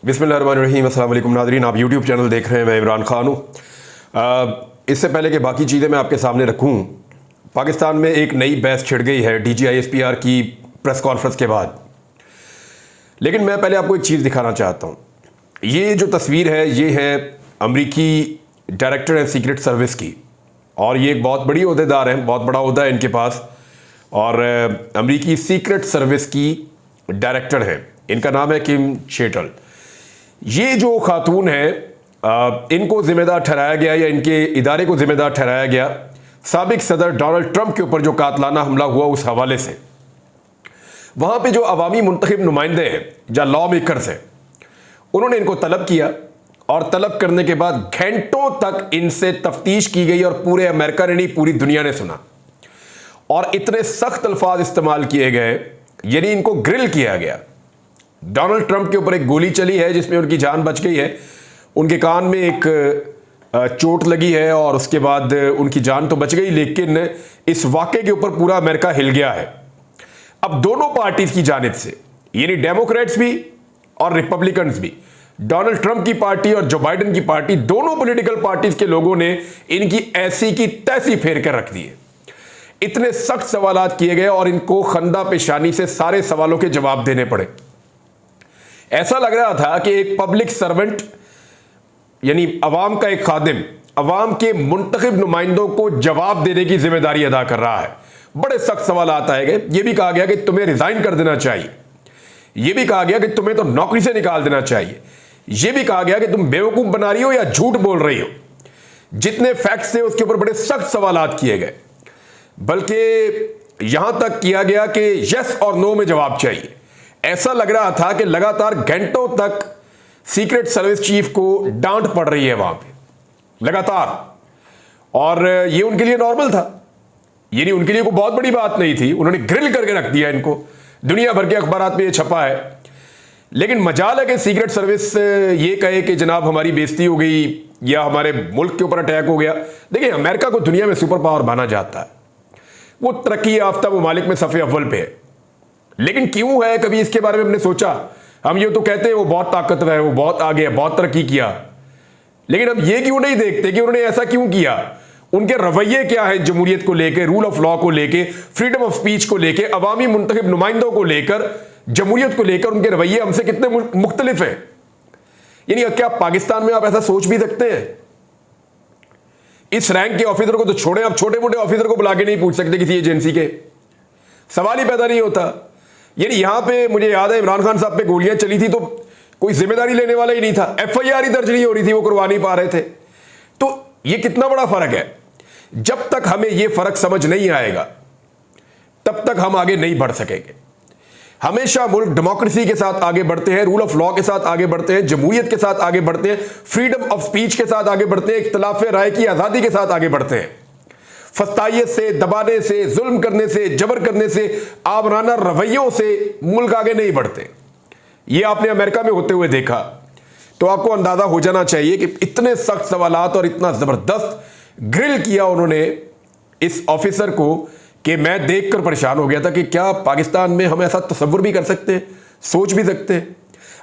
बिस्मिल्लाहिर्रहमानिर्रहीम। अस्सलाम वालेकुम नाज़रीन, आप यूट्यूब चैनल देख रहे हैं। मैं इमरान खान हूँ। इससे पहले कि बाकी चीज़ें मैं आपके सामने रखूँ, पाकिस्तान में एक नई बहस छिड़ गई है DGISPR की प्रेस कॉन्फ्रेंस के बाद। लेकिन मैं पहले आपको एक चीज़ दिखाना चाहता हूँ। ये जो तस्वीर है ये है अमरीकी डायरेक्टर है सीक्रेट सर्विस की, और ये एक बहुत बड़ी ओहदेदार हैं, बहुत बड़ा ओहदा है इनके पास, और अमरीकी सीक्रेट सर्विस की डायरेक्टर हैं। इनका नाम है किम शेटल। ये जो खातून है इनको जिम्मेदार ठहराया गया, या इनके इदारे को जिम्मेदार ठहराया गया साबिक सदर डोनाल्ड ट्रंप के ऊपर जो कातलाना हमला हुआ उस हवाले से। वहां पे जो अवामी मुंतखब नुमाइंदे हैं या लॉ मेकर्स हैं, उन्होंने इनको तलब किया, और तलब करने के बाद घंटों तक इनसे तफ्तीश की गई, और पूरे अमेरिका ने नहीं पूरी दुनिया ने सुना, और इतने सख्त अल्फाज इस्तेमाल किए गए, यानी इनको ग्रिल किया गया। डोनाल्ड ट्रंप के ऊपर एक गोली चली है जिसमें उनकी जान बच गई है, उनके कान में एक चोट लगी है, और उसके बाद उनकी जान तो बच गई, लेकिन इस वाक़े के ऊपर पूरा अमेरिका हिल गया है। अब दोनों पार्टीज की जानिब से, यानी डेमोक्रेट्स भी और रिपब्लिकन्स भी, डोनाल्ड ट्रंप की पार्टी और जो बाइडेन की पार्टी, दोनों पॉलिटिकल पार्टीज के लोगों ने इनकी ऐसी की तैसी फेर कर रख दी है। इतने सख्त सवालात किए गए और इनको खंदा पेशानी से सारे सवालों के जवाब देने पड़े। ऐसा लग रहा था कि एक पब्लिक सर्वेंट, यानी अवाम का एक खादिम, अवाम के मुंतखब नुमाइंदों को जवाब देने की जिम्मेदारी अदा कर रहा है। बड़े सख्त सवालात आए गए। यह भी कहा गया कि तुम्हें रिजाइन कर देना चाहिए, यह भी कहा गया कि तुम्हें तो नौकरी से निकाल देना चाहिए, यह भी कहा गया कि तुम बेवकूफ बना रही हो या झूठ बोल रही हो। जितने फैक्ट्स थे उसके ऊपर बड़े सख्त सवालात किए गए, बल्कि यहां तक किया गया कि यस और नो में जवाब चाहिए। ऐसा लग रहा था कि लगातार घंटों तक सीक्रेट सर्विस चीफ को डांट पड़ रही है वहां पे लगातार, और ये उनके लिए नॉर्मल था, यानी उनके लिए कोई बहुत बड़ी बात नहीं थी। उन्होंने ग्रिल करके रख दिया इनको, दुनिया भर के अखबारात में ये छपा है। लेकिन मजाल है कि सीक्रेट सर्विस ये कहे कि जनाब हमारी बेइज्जती हो गई या हमारे मुल्क के ऊपर अटैक हो गया। देखिए, अमेरिका को दुनिया में सुपर पावर माना जाता है, वो तरक्की याफ्ता ममालिक में सफ़े अव्वल पे है। लेकिन क्यों है, कभी इसके बारे में हमने सोचा? हम ये तो कहते हैं वो बहुत ताकतवर है, वो बहुत आगे है, बहुत तरक्की किया, लेकिन हम ये क्यों नहीं देखते कि उन्होंने ऐसा क्यों किया? उनके रवैये क्या है जमहूरियत को लेकर, रूल ऑफ लॉ को लेकर, फ्रीडम ऑफ स्पीच को लेकर, अवामी मुंतखब नुमाइंदों को लेकर, जमहूरियत को लेकर उनके रवैये हमसे कितने मुख्तलिफ हैं। यानी क्या पाकिस्तान में आप ऐसा सोच भी सकते हैं? इस रैंक के ऑफिसर को तो छोड़ें, आप छोटे मोटे ऑफिसर को बुला के नहीं पूछ सकते किसी एजेंसी के, सवाल ही पैदा नहीं होता। यानी यहां पे मुझे याद है इमरान खान साहब पे गोलियां चली थी तो कोई जिम्मेदारी लेने वाला ही नहीं था, FIR ही दर्ज नहीं हो रही थी, वो करवा नहीं पा रहे थे। तो ये कितना बड़ा फर्क है। जब तक हमें ये फर्क समझ नहीं आएगा तब तक हम आगे नहीं बढ़ सकेंगे। हमेशा मुल्क डेमोक्रेसी के साथ आगे बढ़ते हैं, रूल ऑफ लॉ के साथ आगे बढ़ते हैं, जमहूरियत के साथ आगे बढ़ते हैं, फ्रीडम ऑफ स्पीच के साथ आगे बढ़ते हैं, इख्तिलाफ राय की आज़ादी के साथ आगे बढ़ते हैं। फस्तायत से, दबाने से, जुल्म करने से, जबर करने से, आमराना रवैयों से मुल्क आगे नहीं बढ़ते। ये आपने अमेरिका में होते हुए देखा, तो आपको अंदाजा हो जाना चाहिए कि इतने सख्त सवालात और इतना जबरदस्त ग्रिल किया उन्होंने इस ऑफिसर को कि मैं देखकर परेशान हो गया था कि क्या पाकिस्तान में हम ऐसा तसव्वुर भी कर सकते हैं, सोच भी सकते हैं।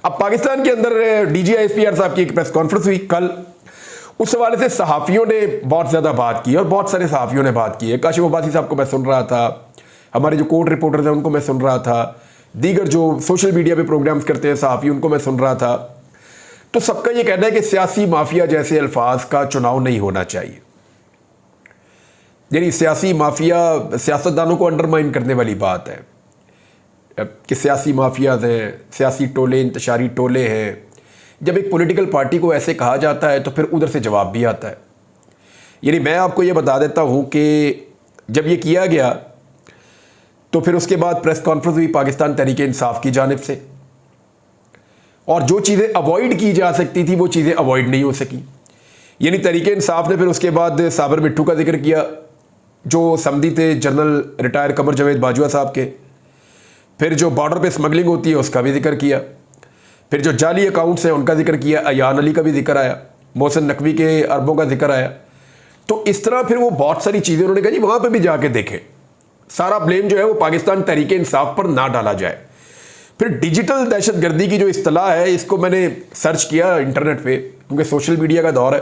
अब पाकिस्तान के अंदर DGISPR साहब की एक प्रेस कॉन्फ्रेंस हुई कल, उस हवाले से सहाफ़ियों ने बहुत ज़्यादा बात की, और बहुत सारे सहाफ़ियों ने बात की है। काशिफ अब्बासी साहब को मैं सुन रहा था, हमारे जो कोर्ट रिपोर्टर्स हैं उनको मैं सुन रहा था, दीगर जो सोशल मीडिया पे प्रोग्राम्स करते हैं सहाफ़ी उनको मैं सुन रहा था। तो सबका ये कहना है कि सियासी माफिया जैसे अल्फाज का चुनाव नहीं होना चाहिए। यानी सियासी माफिया सियासतदानों को अंडरमाइन करने वाली बात है कि सियासी माफियाज हैं, सियासी टोले, इंतशारी टोले हैं। जब एक पॉलिटिकल पार्टी को ऐसे कहा जाता है तो फिर उधर से जवाब भी आता है। यानी मैं आपको ये बता देता हूँ कि जब ये किया गया तो फिर उसके बाद प्रेस कॉन्फ्रेंस हुई पाकिस्तान तहरीक इंसाफ की जानिब से, और जो चीज़ें अवॉइड की जा सकती थी वो चीज़ें अवॉइड नहीं हो सकी। यानी तहरीक इंसाफ ने फिर उसके बाद साबर मिट्टू का जिक्र किया, जो समधी थे जनरल रिटायर कमर जावेद बाजवा साहब के। फिर जो बॉर्डर पे स्मगलिंग होती है उसका भी जिक्र किया। फिर जो जाली अकाउंट्स हैं उनका जिक्र किया, अयान अली का भी जिक्र आया, मोहसिन नकवी के अरबों का जिक्र आया। तो इस तरह फिर वो बहुत सारी चीज़ें उन्होंने कहा जी वहाँ पे भी जाके देखें, सारा ब्लेम जो है वो पाकिस्तान तहरीक इंसाफ पर ना डाला जाए। फिर डिजिटल दहशतगर्दी की जो इस्तिलाह है, इसको मैंने सर्च किया इंटरनेट पे, क्योंकि सोशल मीडिया का दौर है।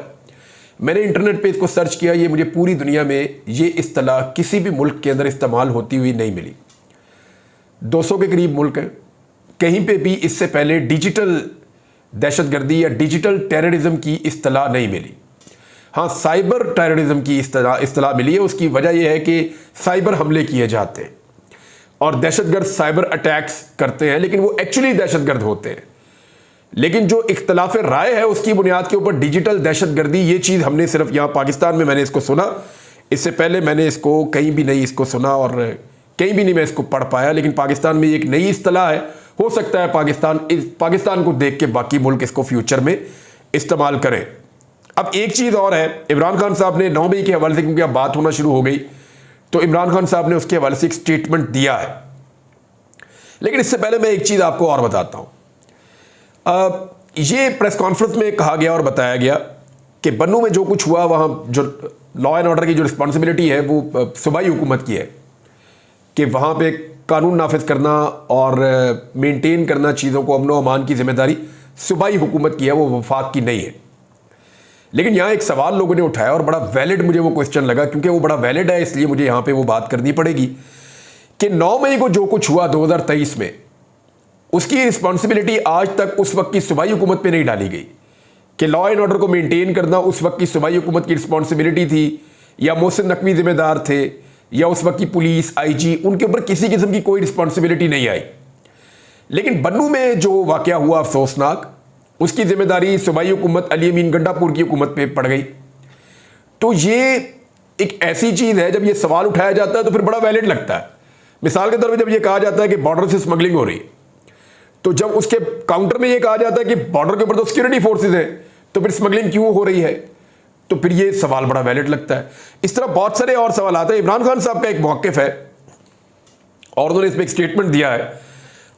मैंने इंटरनेट पे इसको सर्च किया, ये मुझे पूरी दुनिया में ये इस्तिलाह किसी भी मुल्क के अंदर इस्तेमाल होती हुई नहीं मिली। 200 के करीब मुल्क हैं, कहीं पे भी इससे पहले डिजिटल दहशतगर्दी या डिजिटल टेररिज्म की इस्तिलाह नहीं मिली। हाँ, साइबर टेररिज्म की इस्तिलाह मिली है। उसकी वजह यह है कि साइबर हमले किए जाते हैं और दहशतगर्द साइबर अटैक्स करते हैं, लेकिन वो एक्चुअली दहशतगर्द होते हैं। लेकिन जो इख्तलाफ राय है उसकी बुनियाद के ऊपर डिजिटल दहशतगर्दी, ये चीज़ हमने सिर्फ यहाँ पाकिस्तान में मैंने इसको सुना। इससे पहले मैंने इसको कहीं भी नहीं इसको सुना और कहीं भी नहीं मैं इसको पढ़ पाया। लेकिन पाकिस्तान में एक नई इस्तिलाह है, हो सकता है पाकिस्तान को देख के बाकी मुल्क इसको फ्यूचर में इस्तेमाल करें। अब एक चीज़ और है, इमरान खान साहब ने 9 मई के हवाले से, क्योंकि अब बात होना शुरू हो गई, तो इमरान खान साहब ने उसके हवाले से एक स्टेटमेंट दिया है। लेकिन इससे पहले मैं एक चीज़ आपको और बताता हूँ। ये प्रेस कॉन्फ्रेंस में कहा गया और बताया गया कि बन्नू में जो कुछ हुआ, वहाँ जो लॉ एंड ऑर्डर की जो रिस्पॉन्सिबिलिटी है वो सूबाई हुकूमत की है, कि वहाँ पे कानून नाफिज करना और मेंटेन करना चीज़ों को, अमन व अमान की जिम्मेदारी सूबाई हुकूमत की है, वो वफाक की नहीं है। लेकिन यहाँ एक सवाल लोगों ने उठाया और बड़ा वैलिड मुझे वो क्वेश्चन लगा, क्योंकि वो बड़ा वैलिड है, इसलिए मुझे यहाँ पे वो बात करनी पड़ेगी कि 9 मई को जो कुछ हुआ 2023 में, उसकी रिस्पॉन्सिबिलिटी आज तक उस वक्त की सूबाई हुकूमत पे नहीं डाली गई। कि लॉ एंड ऑर्डर को मेंटेन करना उस वक्त की सूबाई हुकूमत की रिस्पॉन्सिबिलिटी थी, या मोहसिन नकवी जिम्मेदार थे, या उस वक्त की पुलिस, IG, उनके ऊपर किसी किस्म की कोई रिस्पॉन्सिबिलिटी नहीं आई। लेकिन बन्नू में जो वाकया हुआ अफसोसनाक, उसकी जिम्मेदारी सूबाई हुकूमत अली अमीन गंडापुर की हुकूमत पे पड़ गई। तो ये एक ऐसी चीज़ है, जब ये सवाल उठाया जाता है तो फिर बड़ा वैलिड लगता है। मिसाल के तौर पर जब ये कहा जाता है कि बॉर्डर से स्मगलिंग हो रही है, तो जब उसके काउंटर में ये कहा जाता है कि बॉर्डर के ऊपर तो सिक्योरिटी फोर्सेज हैं, तो फिर स्मगलिंग क्यों हो रही है, तो फिर ये सवाल बड़ा वैलिड लगता है। इस तरह बहुत सारे और सवाल आते हैं। इमरान खान साहब का एक मौक़िफ़ है और उन्होंने इसमें एक स्टेटमेंट दिया है,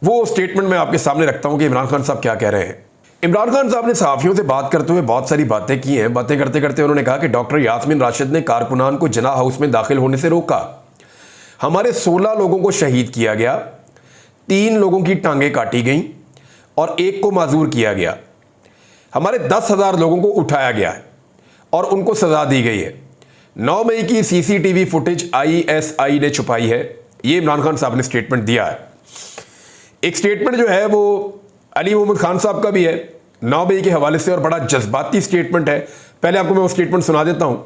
वो स्टेटमेंट मैं आपके सामने रखता हूं कि इमरान खान साहब क्या कह रहे हैं। इमरान खान साहब ने सहाफ़ियों से बात करते हुए बहुत सारी बातें की हैं। बातें करते करते उन्होंने कहा कि डॉक्टर यास्मीन राशिद ने कारकुनान को जिना हाउस में दाखिल होने से रोका, हमारे 16 लोगों को शहीद किया गया, 3 लोगों की टांगें काटी गईं और 1 को माजूर किया गया, हमारे 10,000 लोगों को उठाया गया है और उनको सजा दी गई है। 9 मई की CCTV फुटेज ISI ने छुपाई है। ये इमरान खान साहब ने स्टेटमेंट दिया है। एक स्टेटमेंट जो है वो अली मोहम्मद खान साहब का भी है 9 मई के हवाले से, और बड़ा जज्बाती स्टेटमेंट है। पहले आपको मैं वो स्टेटमेंट सुना देता हूं।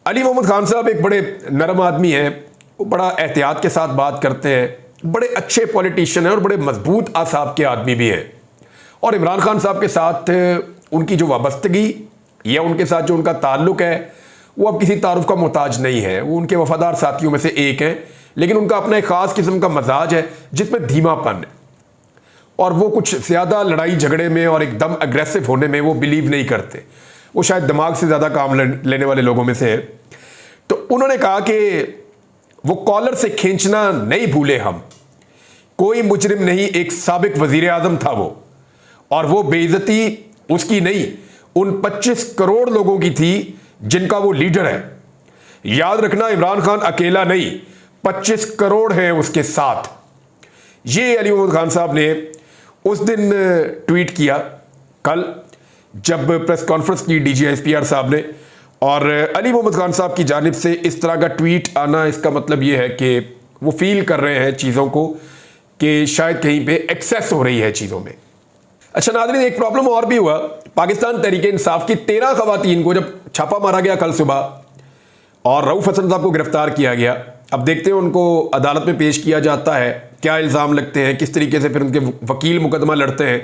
अली मोहम्मद खान साहब एक बड़े नरम आदमी हैं, वो बड़ा एहतियात के साथ बात करते हैं, बड़े अच्छे पॉलिटिशियन हैं और बड़े मजबूत आसाब के आदमी भी हैं। और इमरान खान साहब के साथ उनकी जो वाबस्तगी या उनके साथ जो उनका ताल्लुक है वो अब किसी तारुफ का मोहताज नहीं है। वो उनके वफादार साथियों में से एक हैं, लेकिन उनका अपना एक ख़ास किस्म का मजाज है जिसमें धीमापन है, और वो कुछ ज़्यादा लड़ाई झगड़े में और एकदम अग्रेसिव होने में वो बिलीव नहीं करते। वो शायद दिमाग से ज़्यादा काम लेने वाले लोगों में से है। तो उन्होंने कहा कि वो कॉलर से खींचना नहीं भूले हम, कोई मुजरिम नहीं, एक साबिक वजीर आजम था वो, और वो बेइज्जती उसकी नहीं, उन 25 करोड़ लोगों की थी जिनका वो लीडर है। याद रखना, इमरान खान अकेला नहीं, 25 करोड़ हैं उसके साथ। ये अली मोहम्मद खान साहब ने उस दिन ट्वीट किया, कल जब प्रेस कॉन्फ्रेंस की DGSPR साहब ने, और अली मोहम्मद खान साहब की जानिब से इस तरह का ट्वीट आना, इसका मतलब ये है कि वो फील कर रहे हैं चीज़ों को कि शायद कहीं पे एक्सेस हो रही है चीज़ों में। अच्छा नाज़रीन, एक प्रॉब्लम और भी हुआ। पाकिस्तान तहरीक इंसाफ की 13 खवातीन को जब छापा मारा गया कल सुबह और रऊफ हसन साहब को गिरफ्तार किया गया, अब देखते हैं उनको अदालत में पेश किया जाता है, क्या इल्ज़ाम लगते हैं, किस तरीके से फिर उनके वकील मुकदमा लड़ते हैं,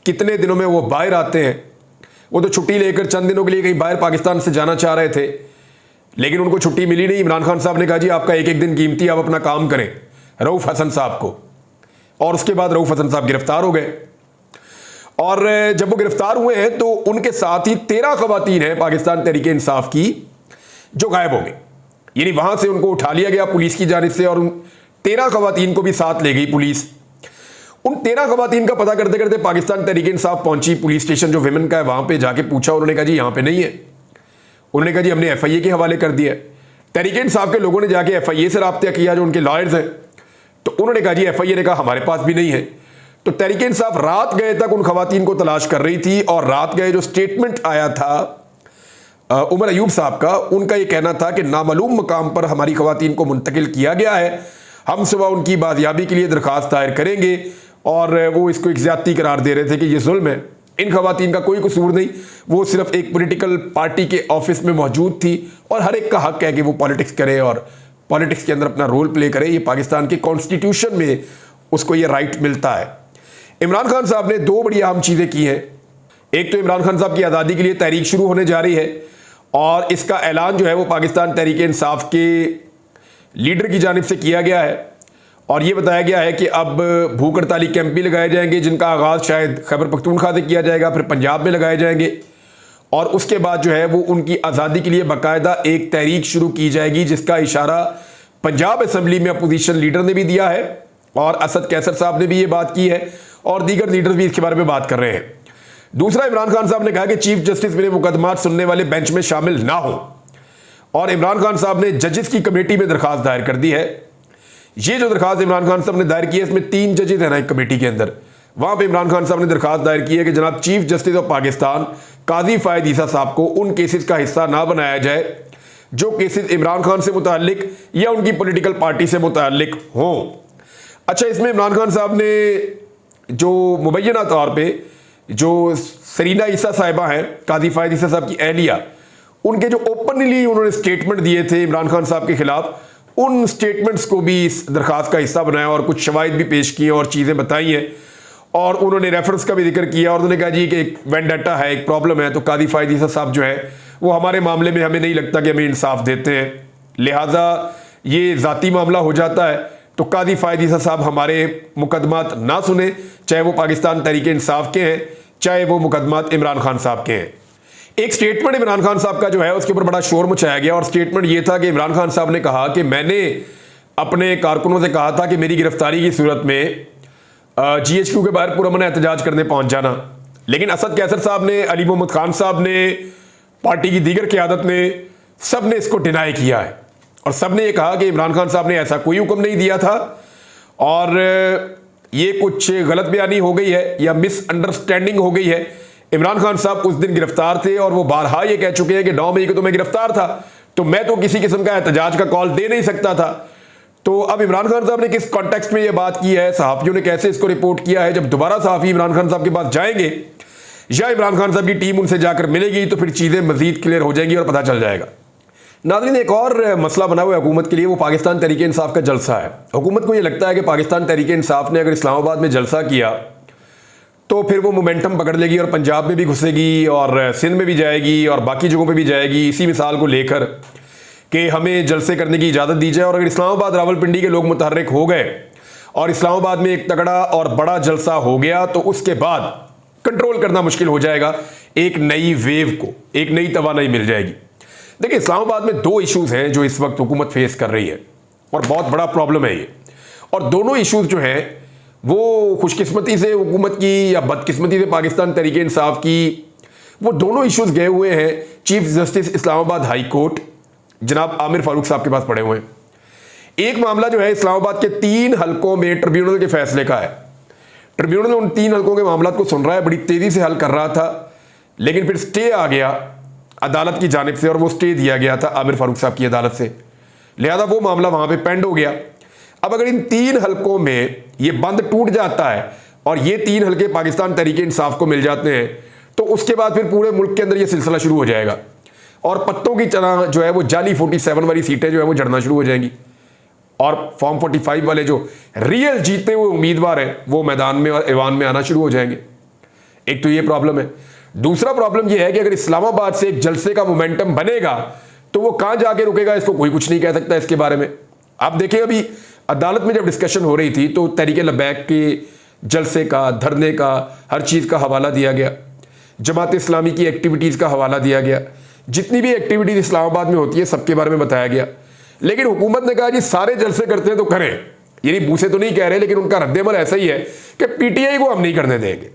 कितने दिनों में वो बाहर आते हैं। वो तो छुट्टी लेकर चंद दिनों के लिए कहीं बाहर पाकिस्तान से जाना चाह रहे थे, लेकिन उनको छुट्टी मिली नहीं। इमरान खान साहब ने कहा जी आपका एक एक दिन कीमती, आप अपना काम करें रऊफ हसन साहब को, और उसके बाद रऊफ हसन साहब गिरफ्तार हो गए। और जब वो गिरफ्तार हुए हैं तो उनके साथ ही 13 खवातीन हैं पाकिस्तान तहरीक इंसाफ की जो गायब हो गई, यानी वहां से उनको उठा लिया गया पुलिस की जानिब से, और उन 13 खवातीन को भी साथ ले गई पुलिस। उन 13 खवातीन का पता करते करते पाकिस्तान तहरीक इंसाफ पहुंची पुलिस स्टेशन जो विमेन का है, वहां पे जाके पूछा, उन्होंने कहा जी यहाँ पे नहीं है। उन्होंने कहा जी हमने FIA के हवाले कर दिया। तहरीक इंसाफ के लोगों ने जाके FIA से रब्ता किया, जो उनके लॉयर्स हैं, तो तो उन्होंने कहा जी एफआईए ने कहा हमारे पास भी नहीं है। तो तहरीक इंसाफ रात गए तक उन खवातीन को तलाश कर रही थी और रात गए जो स्टेटमेंट आया था उमर अयूब साहब का, उनका यह कहना था कि नामालूम मकाम पर हमारी खवातीन को मुंतकिल किया गया है, हम सुबह उनकी बाजियाबी के लिए दरख्वास्त दायर करेंगे। और वो इसको एक ज्यादती करार दे रहे थे कि ये जुल्म है, इन खवातीन का कोई कसूर नहीं, वो सिर्फ एक पॉलिटिकल पार्टी के ऑफिस में मौजूद थी और हर एक का हक है कि वो पॉलिटिक्स करे और पॉलिटिक्स के अंदर अपना रोल प्ले करे। ये पाकिस्तान के कॉन्स्टिट्यूशन में उसको ये राइट मिलता है। इमरान खान साहब ने दो बड़ी अहम चीज़ें की हैं। एक तो इमरान खान साहब की आज़ादी के लिए तहरीक शुरू होने जा रही है और इसका ऐलान जो है वो पाकिस्तान तहरीक इंसाफ के लीडर की जानिब से किया गया है और ये बताया गया है कि अब भूख हड़ताली कैंप भी लगाए जाएंगे, जिनका आगाज़ शायद खैबर पख्तूनख्वा से किया जाएगा, फिर पंजाब में लगाए जाएंगे और उसके बाद जो है वो उनकी आज़ादी के लिए बाकायदा एक तहरीक शुरू की जाएगी, जिसका इशारा पंजाब असम्बली में अपोजिशन लीडर ने भी दिया है और असद कैसर साहब ने भी ये बात की है और दीगर लीडर भी इसके बारे में बात कर रहे हैं। दूसरा, इमरान खान साहब ने कहा कि चीफ जस्टिस मेरे मुकदमात सुनने वाले बेंच में शामिल ना हो और इमरान खान साहब ने जजेस की कमेटी में दरखास्त दायर कर दी है। ये जो दरखास्त इमरान खान साहब ने दायर की है, इसमें 3 जजेस हैं ना एक कमेटी के अंदर, वहां पे इमरान खान साहब ने दरखास्त दायर की है कि जनाब चीफ जस्टिस ऑफ पाकिस्तान काजी फायद ईसा साहब को उन केसेस का हिस्सा ना बनाया जाए जो केसेस इमरान खान से मुताल्लिक या उनकी पॉलिटिकल पार्टी से मुताल्लिक हों। अच्छा, इसमें इमरान खान साहब ने जो मुबैना तौर पे जो सरीना ईसा साहिबा हैं, काजी फायद ईसा साहब की अहलिया, उनके जो ओपनली उन्होंने स्टेटमेंट दिए थे इमरान खान साहब के खिलाफ, उन स्टेटमेंट्स को भी इस दरखास्त का हिस्सा बनाया और कुछ शवाहिद भी पेश किए और चीज़ें बताई हैं और उन्होंने रेफरेंस का भी जिक्र किया और उन्होंने कहा जी कि एक वेंडेटा है, एक प्रॉब्लम है, तो काजी फायद ईसा साहब जो है वो हमारे मामले में हमें नहीं लगता कि हमें इंसाफ देते हैं, लिहाजा ये ज़ाती मामला हो जाता है, तो काजी फायद ईसा साहब हमारे मुकदमात ना सुने, चाहे वो पाकिस्तान तहरीक इंसाफ के हैं, चाहे वो मुकदमात इमरान खान साहब के हैं। एक स्टेटमेंट इमरान खान साहब का जो है उसके ऊपर बड़ा शोर मचाया गया और स्टेटमेंट ये था कि इमरान खान साहब ने कहा कि मैंने अपने कारकुनों से कहा था कि मेरी गिरफ्तारी की सूरत में GHQ के बाहर पुरअमन एहतजाज करने पहुंच जाना, लेकिन असद कैसर साहब ने, अली मोहम्मद खान साहब ने, पार्टी की दीगर क़यादत ने, सब ने इसको डिनाई किया है और सब ने यह कहा कि इमरान खान साहब ने ऐसा कोई हुक्म नहीं दिया था और ये कुछ गलत बयानी हो गई है या मिसअंडरस्टैंडिंग हो गई है। इमरान खान साहब उस दिन गिरफ्तार थे और वो बारहा ये कह चुके हैं कि 9 मई को तो मैं गिरफ्तार था, तो मैं तो किसी किस्म का एहतजाज का कॉल दे नहीं सकता था। तो अब इमरान खान साहब ने किस कॉन्टेक्स्ट में ये बात की है, सहाफ़ियों ने कैसे इसको रिपोर्ट किया है, जब दोबारा सहाफ़ी इमरान खान साहब के पास जाएंगे या इमरान खान साहब की टीम उनसे जाकर मिलेगी तो फिर चीज़ें मजीद क्लियर हो जाएंगी और पता चल जाएगा। नाज़रीन, एक और मसला बना हुआ है हुकूमत के लिए, वो पाकिस्तान तहरीक इंसाफ का जलसा है। हुकूमत को ये लगता है कि पाकिस्तान तहरीक इंसाफ ने अगर इस्लामाबाद में जलसा किया तो फिर वो मोमेंटम पकड़ लेगी और पंजाब में भी घुसेगी और सिंध में भी जाएगी और बाकी जगहों पे भी जाएगी, इसी मिसाल को लेकर कि हमें जलसे करने की इजाज़त दी जाए। और अगर इस्लामाबाद रावलपिंडी के लोग मुतहर्रिक हो गए और इस्लामाबाद में एक तगड़ा और बड़ा जलसा हो गया तो उसके बाद कंट्रोल करना मुश्किल हो जाएगा, एक नई वेव को एक नई तवानाई मिल जाएगी। देखिए, इस्लामाबाद में 2 इश्यूज़ हैं जो इस वक्त हुकूमत फेस कर रही है और बहुत बड़ा प्रॉब्लम है ये, और दोनों इश्यूज़ जो हैं वो खुशकिस्मती से हुकूमत की या बदकिस्मती से पाकिस्तान तहरीक इंसाफ की, वो दोनों इश्यूज़ गए हुए हैं chief justice Islamabad high court जनाब आमिर फारूक साहब के पास पड़े हुए हैं। एक मामला जो है इस्लामाबाद के 3 हलकों में ट्रिब्यूनल के फैसले का है। ट्रिब्यूनल उन 3 हलकों के मामला को सुन रहा है, बड़ी तेज़ी से हल कर रहा था, लेकिन फिर स्टे आ गया अदालत की जानिब से और वो स्टे दिया गया था आमिर फारूक साहब की अदालत से, लिहाजा वो मामला वहाँ पे पेंड हो गया। अब अगर इन 3 हलकों में ये बंद टूट जाता है और ये 3 हलके पाकिस्तान तहरीक इंसाफ को मिल जाते हैं तो उसके बाद फिर पूरे मुल्क के अंदर ये सिलसिला शुरू हो जाएगा और पत्तों की तरह जो है वो जाली 47 वाली सीटें जो है वो जड़ना शुरू हो जाएंगी और फॉर्म 45 वाले जो रियल जीतते हुए उम्मीदवार हैं वो मैदान में और ऐवान में आना शुरू हो जाएंगे। एक तो ये प्रॉब्लम है। दूसरा प्रॉब्लम ये है कि अगर इस्लामाबाद से एक जलसे का मोमेंटम बनेगा तो वो कहाँ जाके रुकेगा, इसको कोई कुछ नहीं कह सकता इसके बारे में। आप देखिए, अभी अदालत में जब डिस्कशन हो रही थी तो तहरीक लब्बैक के जलसे का, धरने का, हर चीज़ का हवाला दिया गया, जमात इस्लामी की एक्टिविटीज़ का हवाला दिया गया, जितनी भी एक्टिविटीज़ इस्लामाबाद में होती है सबके बारे में बताया गया। लेकिन हुकूमत ने कहा जी सारे जलसे करते हैं तो करें, यानी मुँह से तो नहीं कह रहे, लेकिन उनका रद्देमल ऐसा ही है कि PTI को हम नहीं करने देंगे,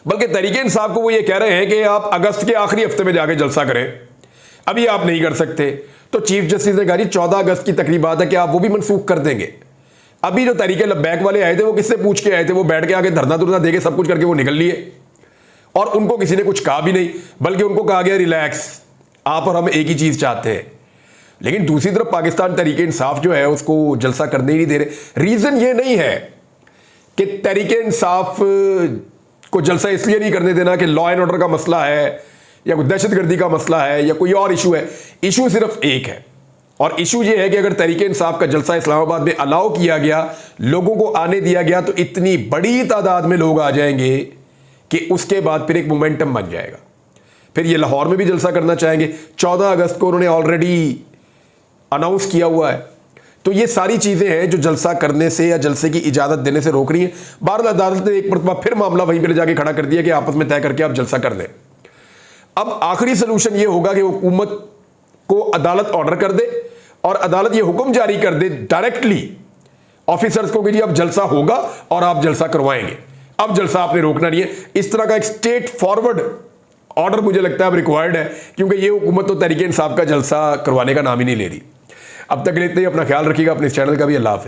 बल्कि तहरीक इंसाफ को वो ये कह रहे हैं कि आप अगस्त के आखिरी हफ्ते में जाके जलसा करें, अभी आप नहीं कर सकते। तो चीफ जस्टिस ने कहा जी 14 अगस्त की तकरीबात है कि आप वो भी मनसूख कर देंगे। अभी जो तरीके लब्बैक वाले आए थे वो किससे पूछ के आए थे? वो बैठ के आके धरना धुरना देके सब कुछ करके वो निकल लिए और उनको किसी ने कुछ कहा भी नहीं, बल्कि उनको कहा गया रिलैक्स, आप और हम एक ही चीज चाहते हैं। लेकिन दूसरी तरफ पाकिस्तान तहरीके इंसाफ जो है उसको जलसा करने ही नहीं दे रहे। रीजन ये नहीं है कि तहरीके इंसाफ को जलसा इसलिए नहीं करने देना कि लॉ एंड ऑर्डर का मसला है या कोई दहशतगर्दी का मसला है या कोई और इशू है। इशू सिर्फ एक है और इशू ये है कि अगर तहरीके इंसाफ का जलसा इस्लामाबाद में अलाउ किया गया, लोगों को आने दिया गया, तो इतनी बड़ी तादाद में लोग आ जाएंगे कि उसके बाद फिर एक मोमेंटम बन जाएगा। फिर ये लाहौर में भी जलसा करना चाहेंगे, 14 अगस्त को उन्होंने ऑलरेडी अनाउंस किया हुआ है। तो ये सारी चीजें हैं जो जलसा करने से या जलसे की इजाजत देने से रोक रही है। बहरहाल अदालत ने एक मरतबा फिर मामला वहीं पर जाके खड़ा कर दिया कि आपस में तय करके आप जलसा कर दें। अब आखिरी सोल्यूशन ये होगा कि हुकूमत को अदालत ऑर्डर कर दे और अदालत ये हुक्म जारी कर दे डायरेक्टली ऑफिसर्स को कि जी अब जलसा होगा और आप जलसा करवाएंगे, अब जलसा आपने रोकना नहीं है। इस तरह का एक स्टेट फॉरवर्ड ऑर्डर मुझे लगता है अब रिक्वायर्ड है, क्योंकि ये हुकूमत तो तहरीके इंसाफ का जलसा करवाने का नाम ही नहीं ले रही। अब तक लेते ही अपना ख्याल रखिएगा, अपने इस चैनल का भी। अल्लाह हाफ़िज़।